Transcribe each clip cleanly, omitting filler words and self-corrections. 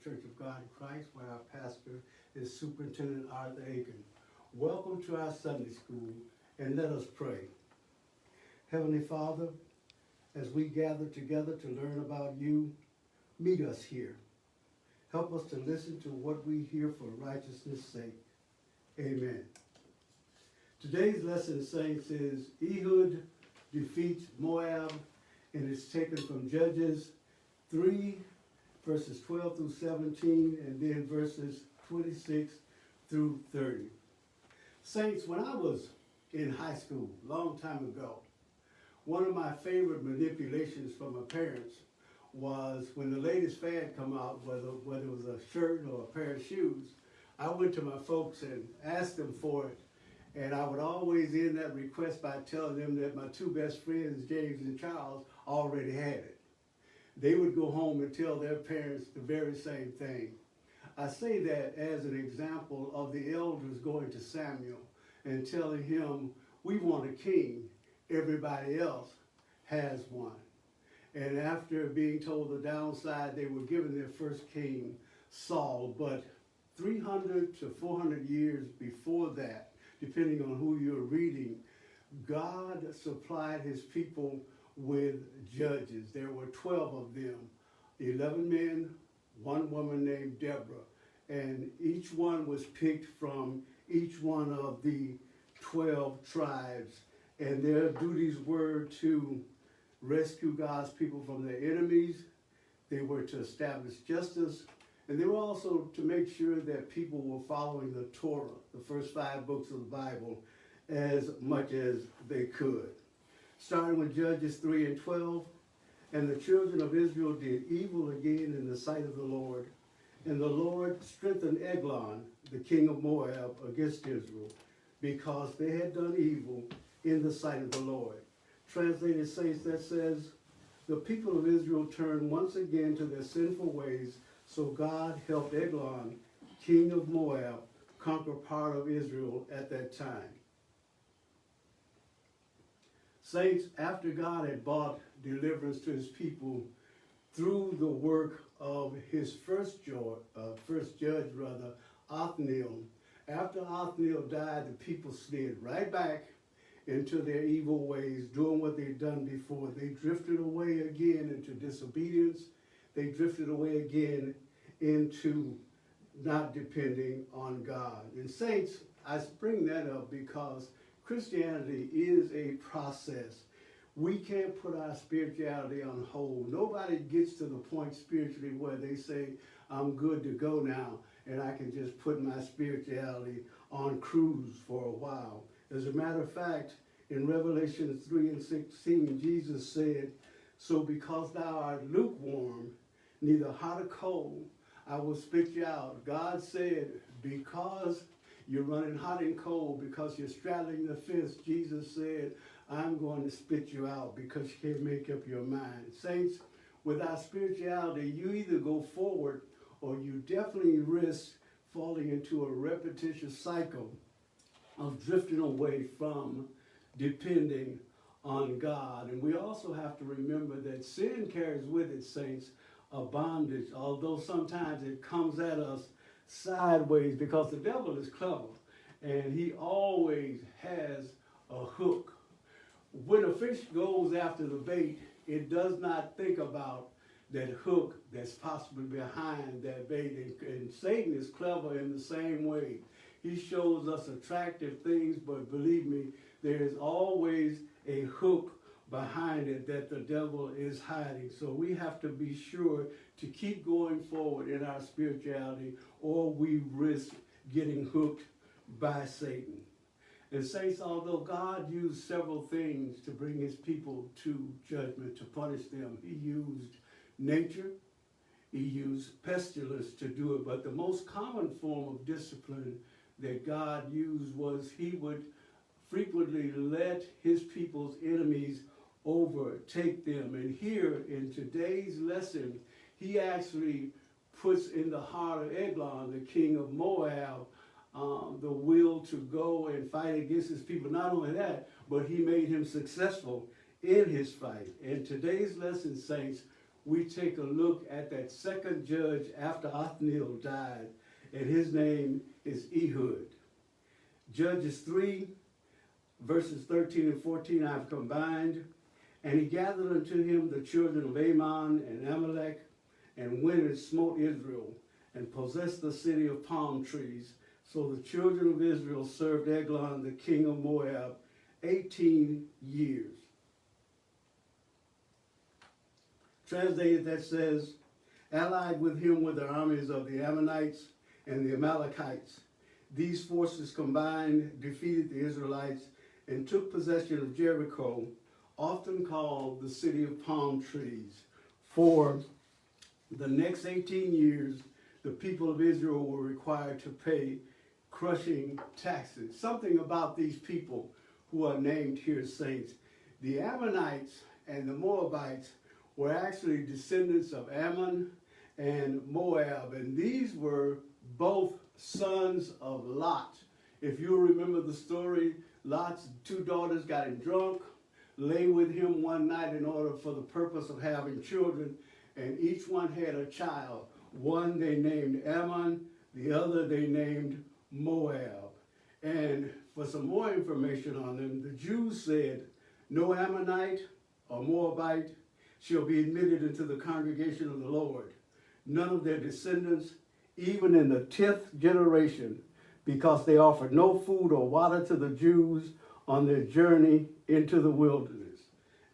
Church of God in Christ, where our pastor is Superintendent Aikin. Welcome to our Sunday school, and let us pray. Heavenly Father, as we gather together to learn about you, meet us here. Help us to listen to what we hear for righteousness' sake. Amen. Today's lesson, saints, is Ehud defeats Moab, and it's taken from Judges 3, verses 12 through 17, and then verses 26 through 30. Saints, when I was in high school, a long time ago, one of my favorite manipulations from my parents was when the latest fad come out, whether it was a shirt or a pair of shoes, I went to my folks and asked them for it. And I would always end that request by telling them that my two best friends, James and Charles, already had it. They would go home and tell their parents the very same thing. I say that as an example of the elders going to Samuel and telling him, we want a king, everybody else has one. And after being told the downside, they were given their first king, Saul. But 300 to 400 years before that, depending on who you're reading, God supplied his people with judges. There were 12 of them, 11 men, one woman named Deborah. And each one was picked from each one of the 12 tribes. And their duties were to rescue God's people from their enemies. They were to establish justice. And they were also to make sure that people were following the Torah, the first 5 books of the Bible, as much as they could. Starting with Judges 3 and 12, and the children of Israel did evil again in the sight of the Lord. And the Lord strengthened Eglon, the king of Moab, against Israel, because they had done evil in the sight of the Lord. Translated saints, that says, the people of Israel turned once again to their sinful ways, so God helped Eglon, king of Moab, conquer part of Israel at that time. Saints, after God had brought deliverance to his people through the work of his first judge, Othniel, after Othniel died, the people slid right back into their evil ways, doing what they'd done before. They drifted away again into disobedience. They drifted away again into not depending on God. And saints, I bring that up because Christianity is a process. We can't put our spirituality on hold. Nobody gets to the point spiritually where they say, I'm good to go now, and I can just put my spirituality on cruise for a while. As a matter of fact, in Revelation 3 and 16, Jesus said, so because thou art lukewarm, neither hot or cold, I will spit you out. God said, because you're running hot and cold, because you're straddling the fence, Jesus said, I'm going to spit you out because you can't make up your mind. Saints, without spirituality, you either go forward or you definitely risk falling into a repetitious cycle of drifting away from depending on God. And we also have to remember that sin carries with it, saints, a bondage, although sometimes it comes at us sideways because the devil is clever and he always has a hook. When a fish goes after the bait, it does not think about that hook that's possibly behind that bait. And Satan is clever in the same way. He shows us attractive things, but believe me, there is always a hook behind it that the devil is hiding. So we have to be sure to keep going forward in our spirituality, or we risk getting hooked by Satan. And saints, although God used several things to bring his people to judgment, to punish them, he used nature, he used pestilence to do it, but the most common form of discipline that God used was he would frequently let his people's enemies overtake them. And here in today's lesson, he actually puts in the heart of Eglon, the king of Moab, the will to go and fight against his people. Not only that, but he made him successful in his fight. In today's lesson, saints, we take a look at that second judge after Othniel died, and his name is Ehud. Judges 3, verses 13 and 14 I've combined. And he gathered unto him the children of Ammon and Amalek, and went and smote Israel, and possessed the city of palm trees. So the children of Israel served Eglon, the king of Moab, 18 years. Translated, that says, allied with him were the armies of the Ammonites and the Amalekites. These forces combined defeated the Israelites and took possession of Jericho, often called the city of palm trees. For the next 18 years, the people of Israel were required to pay crushing taxes. Something about these people who are named here, saints. The Ammonites and the Moabites were actually descendants of Ammon and Moab, and these were both sons of Lot. If you remember the story, Lot's two daughters got him drunk, lay with him one night in order for the purpose of having children, and each one had a child. One they named Ammon, the other they named Moab. And for some more information on them, the Jews said, no Ammonite or Moabite shall be admitted into the congregation of the Lord, none of their descendants, even in the 10th generation, because they offered no food or water to the Jews on their journey into the wilderness.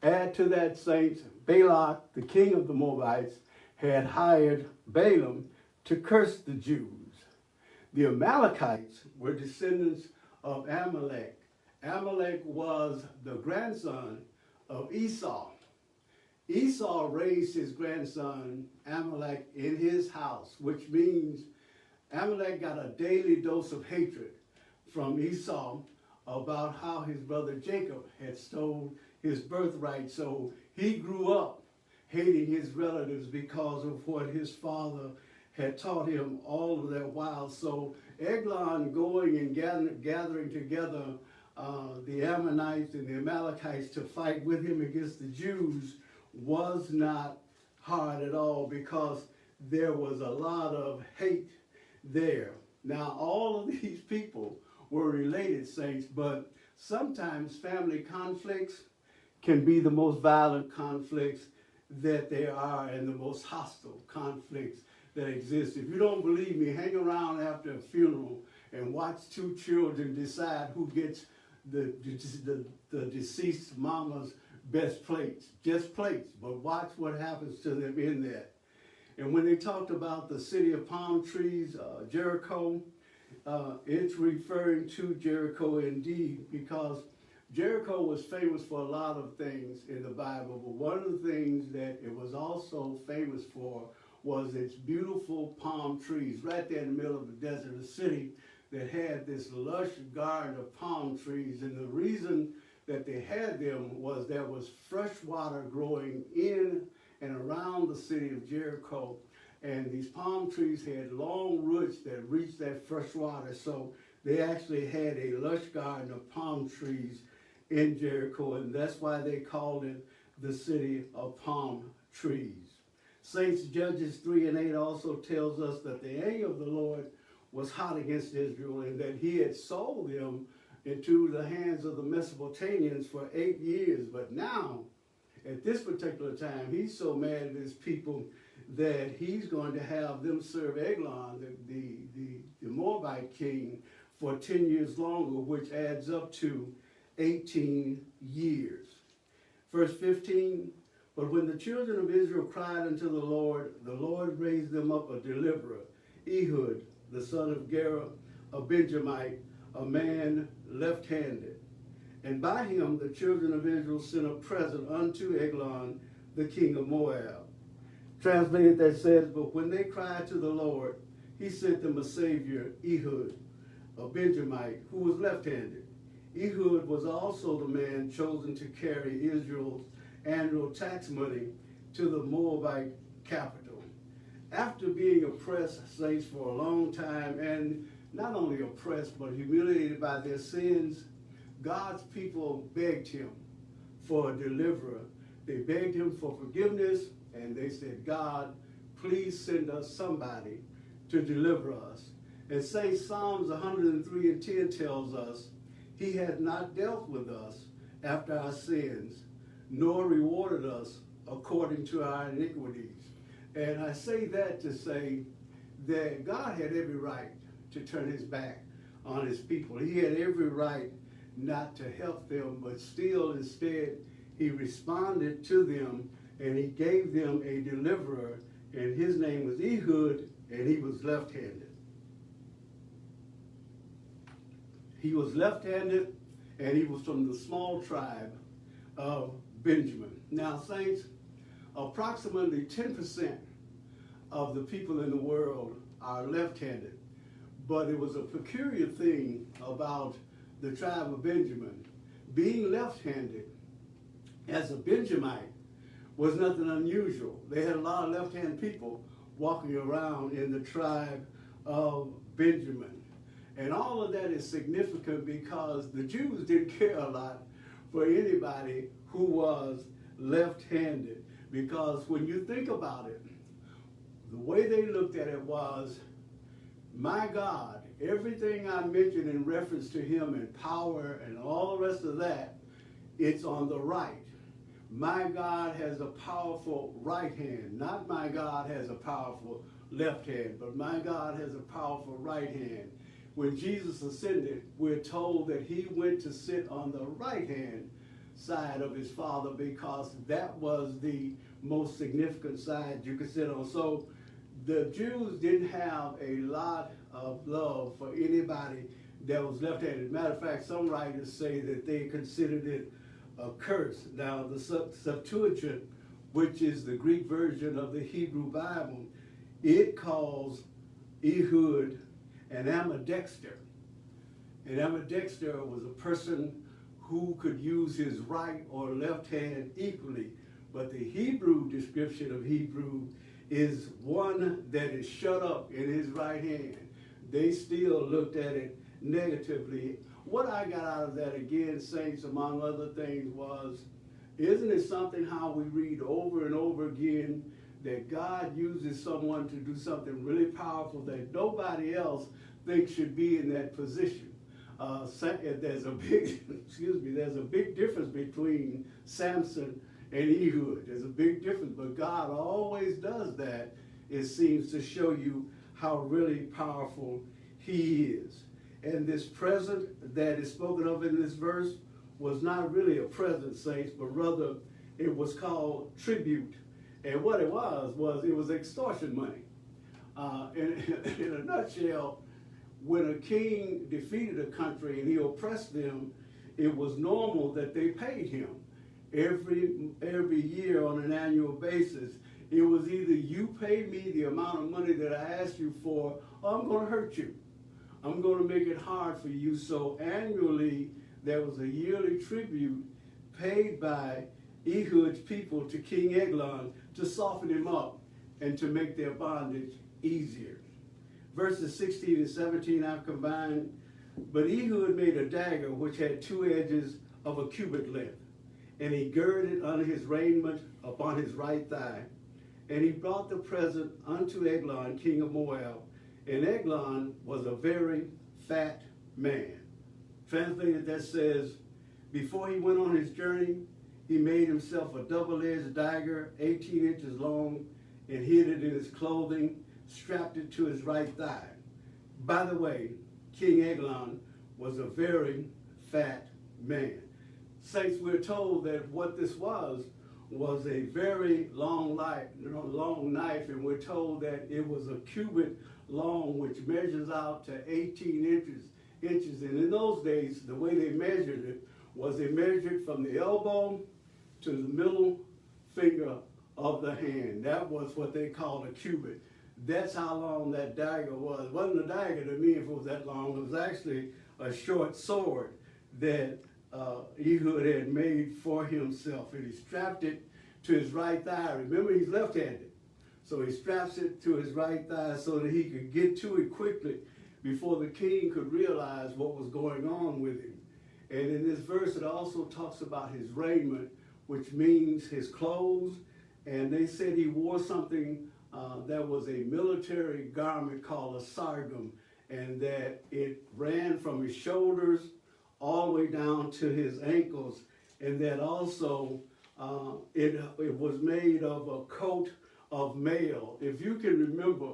Add to that, saints, Balak, the king of the Moabites, had hired Balaam to curse the Jews. The Amalekites were descendants of Amalek. Amalek was the grandson of Esau. Esau raised his grandson Amalek in his house, which means Amalek got a daily dose of hatred from Esau about how his brother Jacob had stolen his birthright. So he grew up hating his relatives because of what his father had taught him all of that while. So Eglon going and gathering together the Ammonites and the Amalekites to fight with him against the Jews was not hard at all, because there was a lot of hate there. Now, all of these people were related, saints, but sometimes family conflicts can be the most violent conflicts that there are, and the most hostile conflicts that exist. If you don't believe me, hang around after a funeral and watch two children decide who gets the deceased mama's best plates. Just plates, but watch what happens to them in that. And when they talked about the city of palm trees, Jericho, it's referring to Jericho indeed, because Jericho was famous for a lot of things in the Bible, but one of the things that it was also famous for was its beautiful palm trees. Right there in the middle of the desert, a city that had this lush garden of palm trees. And the reason that they had them was there was fresh water growing in and around the city of Jericho. And these palm trees had long roots that reached that fresh water. So they actually had a lush garden of palm trees in Jericho, and that's why they called it the city of palm trees. Saints, Judges 3 and 8 also tells us that the anger of the Lord was hot against Israel, and that he had sold them into the hands of the Mesopotamians for 8 years. But now, at this particular time, he's so mad at his people that he's going to have them serve Eglon, the Moabite king, for 10 years longer, which adds up to 18 years. Verse 15, but when the children of Israel cried unto the Lord raised them up a deliverer, Ehud, the son of Gera, a Benjamite, a man left-handed. And by him the children of Israel sent a present unto Eglon, the king of Moab. Translated, that says, but when they cried to the Lord, he sent them a savior, Ehud, a Benjamite, who was left-handed. Ehud was also the man chosen to carry Israel's annual tax money to the Moabite capital. After being oppressed, saints, for a long time, and not only oppressed, but humiliated by their sins, God's people begged him for a deliverer. They begged him for forgiveness, and they said, God, please send us somebody to deliver us. And St. Psalms 103:10 tells us, he has not dealt with us after our sins, nor rewarded us according to our iniquities. And I say that to say that God had every right to turn his back on his people. He had every right not to help them, but still instead he responded to them and he gave them a deliverer, and his name was Ehud, and he was left-handed. He was left-handed, and he was from the small tribe of Benjamin. Now, saints, approximately 10% of the people in the world are left-handed, but it was a peculiar thing about the tribe of Benjamin. Being left-handed as a Benjamite was nothing unusual. They had a lot of left-hand people walking around in the tribe of Benjamin. And all of that is significant because the Jews didn't care a lot for anybody who was left-handed. Because when you think about it, the way they looked at it was, my God, everything I mentioned in reference to him and power and all the rest of that, it's on the right. My God has a powerful right hand. Not my God has a powerful left hand, but my God has a powerful right hand. When Jesus ascended, we're told that he went to sit on the right-hand side of his Father because that was the most significant side you could sit on. So the Jews didn't have a lot of love for anybody that was left-handed. Matter of fact, some writers say that they considered it a curse. Now, the Septuagint, which is the Greek version of the Hebrew Bible, it calls Ehud an ambidexter. An ambidexter was a person who could use his right or left hand equally. But the Hebrew description of Hebrew is one that is shut up in his right hand. They still looked at it negatively. What I got out of that, again, saints, among other things, was, isn't it something how we read over and over again that God uses someone to do something really powerful that nobody else thinks should be in that position? There's a big, there's a big difference between Samson and Ehud. There's a big difference, but God always does that, it seems, to show you how really powerful he is. And this present that is spoken of in this verse was not really a present, saints, but rather it was called tribute. And what it was extortion money. In a nutshell, when a king defeated a country and he oppressed them, it was normal that they paid him every year on an annual basis. It was either you pay me the amount of money that I asked you for, or I'm going to hurt you. I'm going to make it hard for you. So annually, there was a yearly tribute paid by Ehud's people to King Eglon to soften him up and to make their bondage easier. Verses 16 and 17 I've combined. But Ehud made a dagger which had 2 edges of a cubit length, and he girded under his raiment upon his right thigh. And he brought the present unto Eglon, king of Moab. And Eglon was a very fat man. Translated, that says, before he went on his journey, he made himself a double-edged dagger, 18 inches long, and hid it in his clothing, strapped it to his right thigh. By the way, King Eglon was a very fat man. Saints, we're told that what this was a very long knife, and we're told that it was a cubit long, which measures out to 18 inches. And in those days, the way they measured it was they measured from the elbow to the middle finger of the hand. That was what they called a cubit. That's how long that dagger was. It wasn't a dagger to me if it was that long. It was actually a short sword that Ehud had made for himself, and he strapped it to his right thigh. Remember, he's left-handed, so he straps it to his right thigh so that he could get to it quickly before the king could realize what was going on with him. And in this verse, it also talks about his raiment, which means his clothes and they said he wore something that was a military garment called a sargum, and that it ran from his shoulders all the way down to his ankles, and that also it was made of a coat of mail. If you can remember,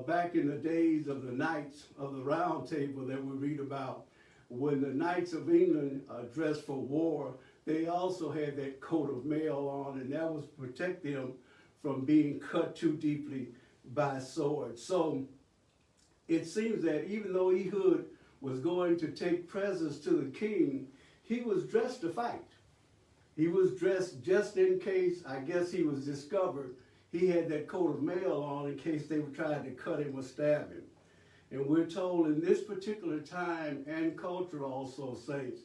back in the days of the Knights of the Round Table that we read about, when the Knights of England dressed for war, they also had that coat of mail on, and that was to protect them from being cut too deeply by swords. So it seems that even though Ehud was going to take presents to the king, he was dressed to fight. He was dressed just in case, I guess, he was discovered. He had that coat of mail on in case they were trying to cut him or stab him. And we're told in this particular time and culture also, saints,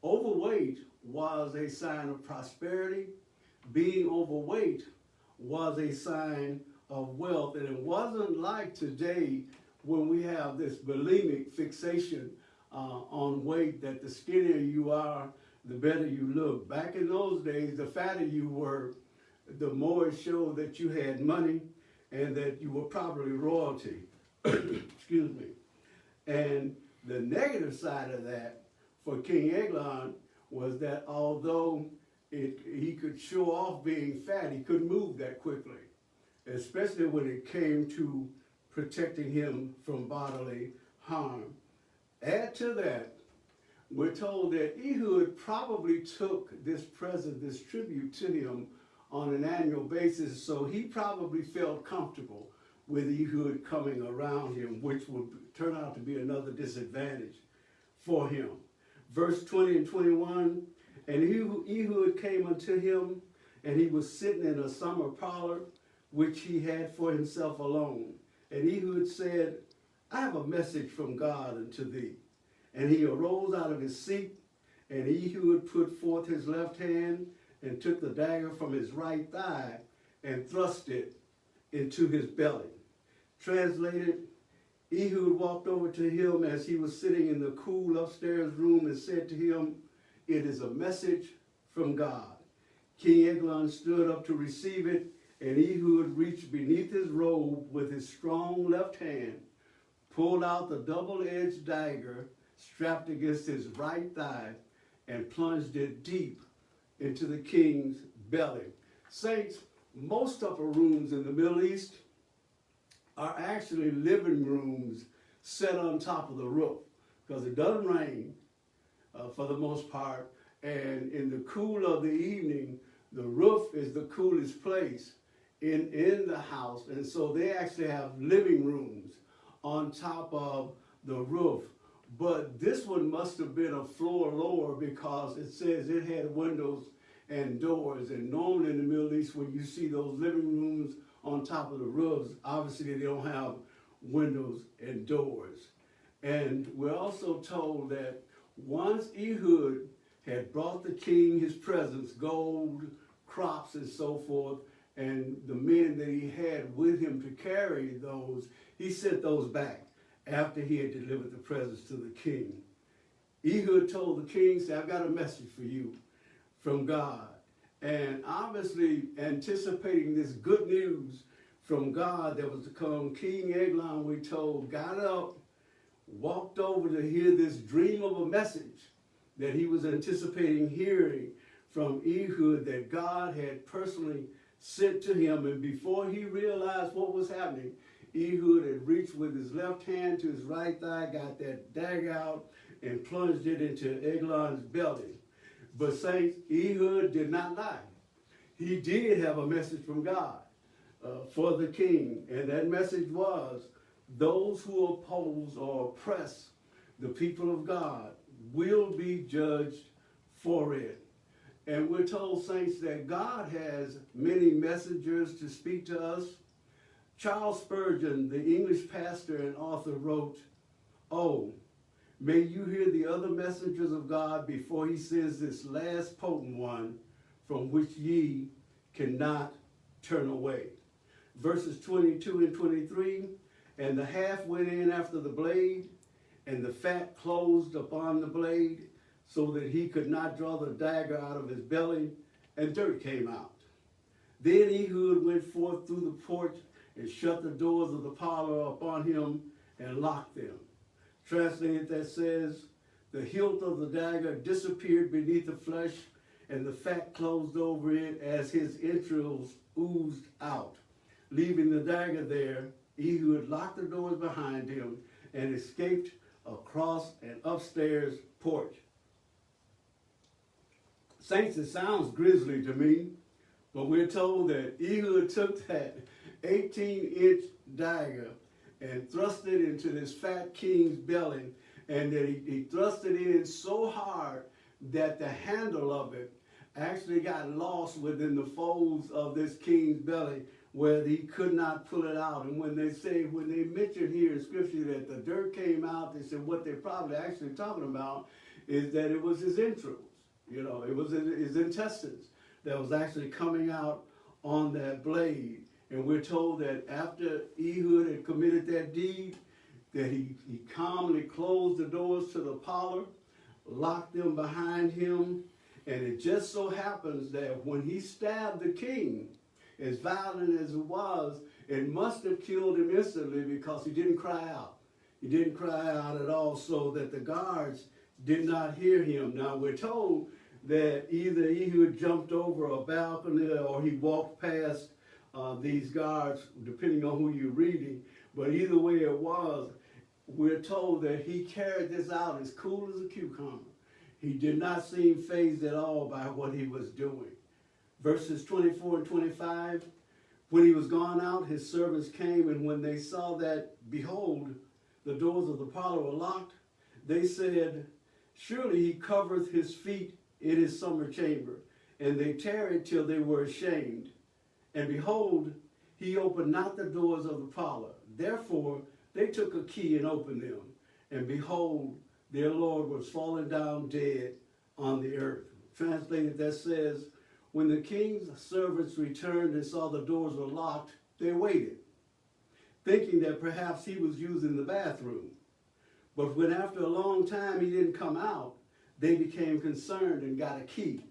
overweight was a sign of prosperity. Being overweight was a sign of wealth. And it wasn't like today when we have this bulimic fixation on weight, that the skinnier you are, the better you look. Back in those days, the fatter you were, the more it showed that you had money and that you were probably royalty. Excuse me. And the negative side of that for King Eglon was that although he could show off being fat, he couldn't move that quickly, especially when it came to protecting him from bodily harm. Add to that, we're told that Ehud probably took this present, this tribute to him on an annual basis, so he probably felt comfortable with Ehud coming around him, which would turn out to be another disadvantage for him. Verse 20 and 21, and Ehud came unto him, and he was sitting in a summer parlor, which he had for himself alone. And Ehud said, I have a message from God unto thee. And he arose out of his seat, and Ehud put forth his left hand, and took the dagger from his right thigh, and thrust it into his belly. Translated, Ehud walked over to him as he was sitting in the cool upstairs room and said to him, it is a message from God. King Eglon stood up to receive it, and Ehud reached beneath his robe with his strong left hand, pulled out the double-edged dagger strapped against his right thigh, and plunged it deep into the king's belly. Saints, most upper rooms in the Middle East are actually living rooms set on top of the roof, because it doesn't rain for the most part, and in the cool of the evening, the roof is the coolest place in the house, and so they actually have living rooms on top of the roof. But this one must have been a floor lower, because it says it had windows and doors, and normally in the Middle East when you see those living rooms on top of the roofs, obviously they don't have windows and doors. And we're also told that once Ehud had brought the king his presents, gold, crops, and so forth, and the men that he had with him to carry those, he sent those back after he had delivered the presents to the king. Ehud told the king, say, I've got a message for you from God. And obviously anticipating this good news from God that was to come, King Eglon, we told, got up, walked over to hear this dream of a message that he was anticipating hearing from Ehud that God had personally sent to him. And before he realized what was happening, Ehud had reached with his left hand to his right thigh, got that dagger out, and plunged it into Eglon's belly. But saints, Ehud did not lie. He did have a message from God for the king, and that message was, those who oppose or oppress the people of God will be judged for it. And we're told, saints, that God has many messengers to speak to us. Charles Spurgeon, the English pastor and author, wrote, oh, may you hear the other messengers of God before he sends this last potent one, from which ye cannot turn away. Verses 22 and 23, and the half went in after the blade, and the fat closed upon the blade, so that he could not draw the dagger out of his belly, and dirt came out. Then Ehud went forth through the porch and shut the doors of the parlor upon him and locked them. Translated, that says, the hilt of the dagger disappeared beneath the flesh, and the fat closed over it as his entrails oozed out. Leaving the dagger there, Ehud locked the doors behind him and escaped across an upstairs porch. Saints, it sounds grisly to me, but we're told that Ehud took that 18-inch dagger and thrust it into this fat king's belly, and that he thrust it in so hard that the handle of it actually got lost within the folds of this king's belly, where he could not pull it out. And when they mention here in scripture that the dirt came out, they said what they're probably actually talking about is that it was his entrails. You know, it was his intestines that was actually coming out on that blade. And we're told that after Ehud had committed that deed, that he calmly closed the doors to the parlor, locked them behind him, and it just so happens that when he stabbed the king, as violent as it was, it must have killed him instantly because he didn't cry out. He didn't cry out at all, so that the guards did not hear him. Now we're told that either Ehud jumped over a balcony or he walked past these guards, depending on who you're reading. But either way it was, we're told that he carried this out as cool as a cucumber. He did not seem fazed at all by what he was doing. Verses 24 and 25, when he was gone out, his servants came, and when they saw that, behold, the doors of the parlor were locked, they said, surely he covereth his feet in his summer chamber. And they tarried till they were ashamed. And behold, he opened not the doors of the parlor. Therefore they took a key and opened them. And behold, their Lord was fallen down dead on the earth. Translated, that says, when the king's servants returned and saw the doors were locked, they waited, thinking that perhaps he was using the bathroom. But when after a long time he didn't come out, they became concerned and got a key.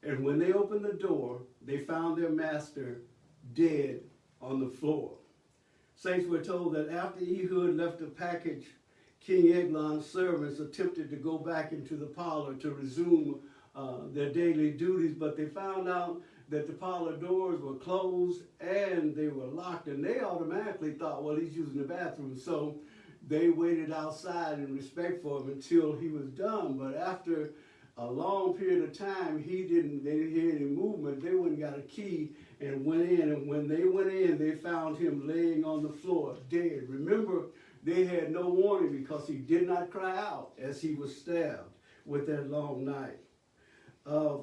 And when they opened the door, they found their master dead on the floor. Saints, we're told that after Ehud left the package, King Eglon's servants attempted to go back into the parlor to resume their daily duties, but they found out that the parlor doors were closed and they were locked, and they automatically thought, well, he's using the bathroom. So they waited outside in respect for him until he was done. But after a long period of time, they didn't hear any movement. They went and got a key and went in, and when they went in, they found him laying on the floor, dead. Remember, they had no warning because he did not cry out as he was stabbed with that long knife.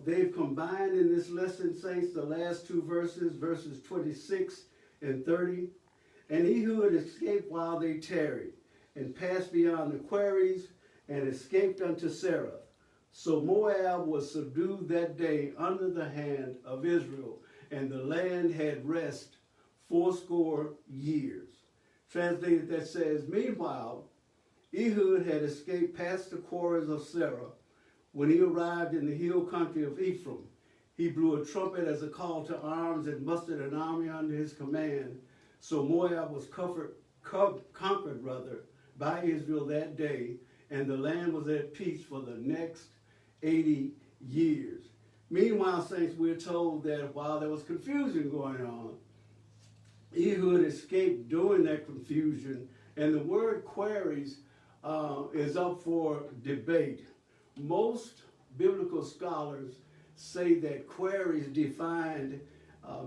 They've combined in this lesson, saints, the last two verses, verses 26 and 30. And Ehud escaped while they tarried, and passed beyond the quarries, and escaped unto Sarah. So Moab was subdued that day under the hand of Israel, and the land had rest 80 years. Translated, that says, meanwhile, Ehud had escaped past the quarries of Sarah. When he arrived in the hill country of Ephraim, he blew a trumpet as a call to arms and mustered an army under his command. So Moab was conquered by Israel that day, and the land was at peace for the next 80 years. Meanwhile, saints, we're told that while there was confusion going on, Ehud escaped during that confusion, and the word quarries is up for debate. Most biblical scholars say that quarries defined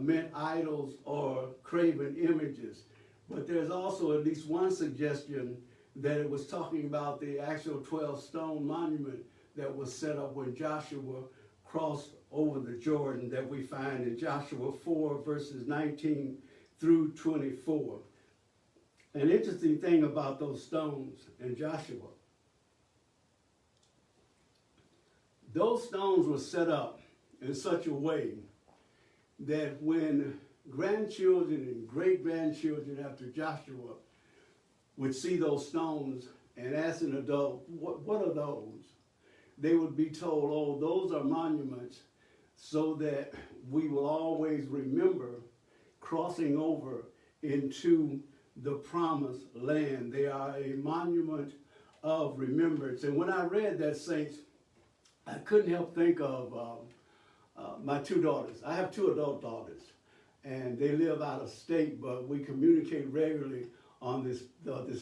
meant idols or graven images, but there's also at least one suggestion that it was talking about the actual 12-stone monument that was set up when Joshua crossed over the Jordan, that we find in Joshua 4, verses 19 through 24. An interesting thing about those stones in Joshua, those stones were set up in such a way that when grandchildren and great-grandchildren after Joshua would see those stones and ask an adult, what are those? They would be told, oh, those are monuments so that we will always remember crossing over into the promised land. They are a monument of remembrance. And when I read that, saints, I couldn't help think of my two daughters. I have two adult daughters, and they live out of state, but we communicate regularly on this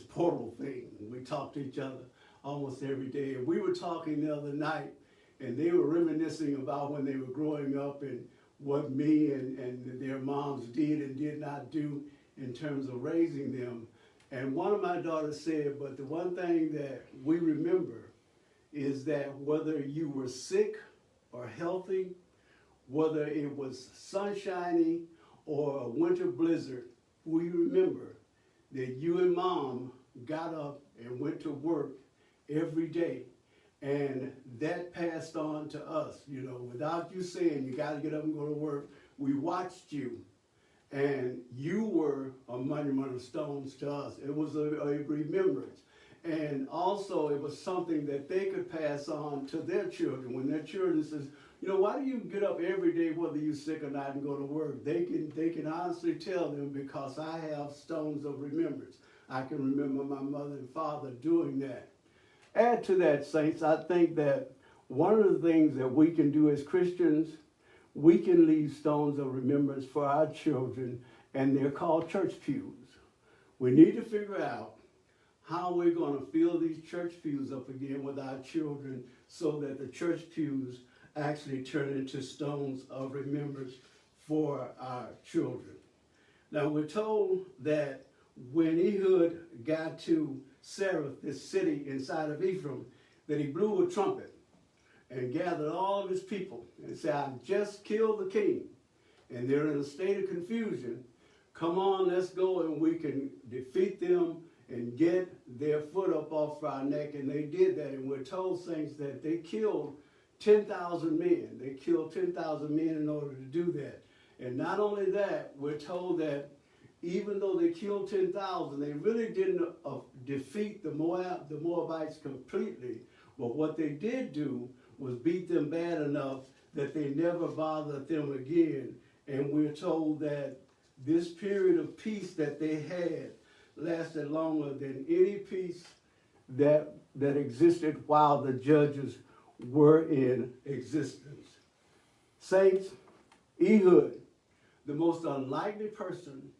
portal thing. We talk to each other almost every day. And we were talking the other night, and they were reminiscing about when they were growing up and what me and their moms did and did not do in terms of raising them. And one of my daughters said, but the one thing that we remember is that whether you were sick or healthy, whether it was sunshiny or a winter blizzard, we remember that you and mom got up and went to work every day. And that passed on to us, you know, without you saying you got to get up and go to work. We watched you, and you were a monument of stones to us. It was a remembrance. And also it was something that they could pass on to their children. When their children says, you know, why do you get up every day whether you're sick or not and go to work? They can honestly tell them, because I have stones of remembrance. I can remember my mother and father doing that. Add to that, saints, I think that one of the things that we can do as Christians, we can leave stones of remembrance for our children, and they're called church pews. We need to figure out how we're going to fill these church pews up again with our children so that the church pews actually turn into stones of remembrance for our children. Now, we're told that when Ehud got to Sarah, this city inside of Ephraim, that he blew a trumpet and gathered all of his people and said, I've just killed the king, and they're in a state of confusion. Come on, let's go, and we can defeat them and get their foot up off our neck. And they did that, and we're told, saints, that they killed 10,000 men. They killed 10,000 men in order to do that. And not only that, we're told that even though they killed 10,000, they really didn't defeat the Moabites completely. But what they did do was beat them bad enough that they never bothered them again. And we're told that this period of peace that they had lasted longer than any peace that existed while the judges were in existence. Saints, Ehud, the most unlikely person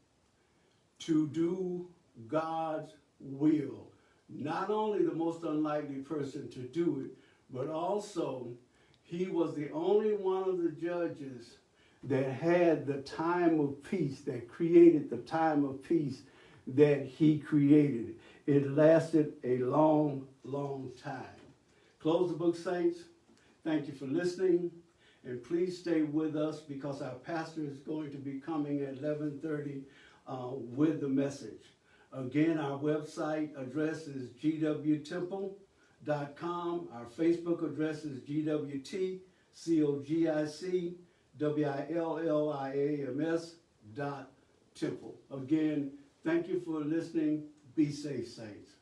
to do God's will. Not only the most unlikely person to do it, but also he was the only one of the judges that had the time of peace, that created the time of peace that he created. It lasted a long, long time. Close the book, saints. Thank you for listening. And please stay with us, because our pastor is going to be coming at 11:30 with the message. Again, our website address is GWTEMPLE.com. Our Facebook address is GWTEMPLE.temple. Again, thank you for listening. Be safe, saints.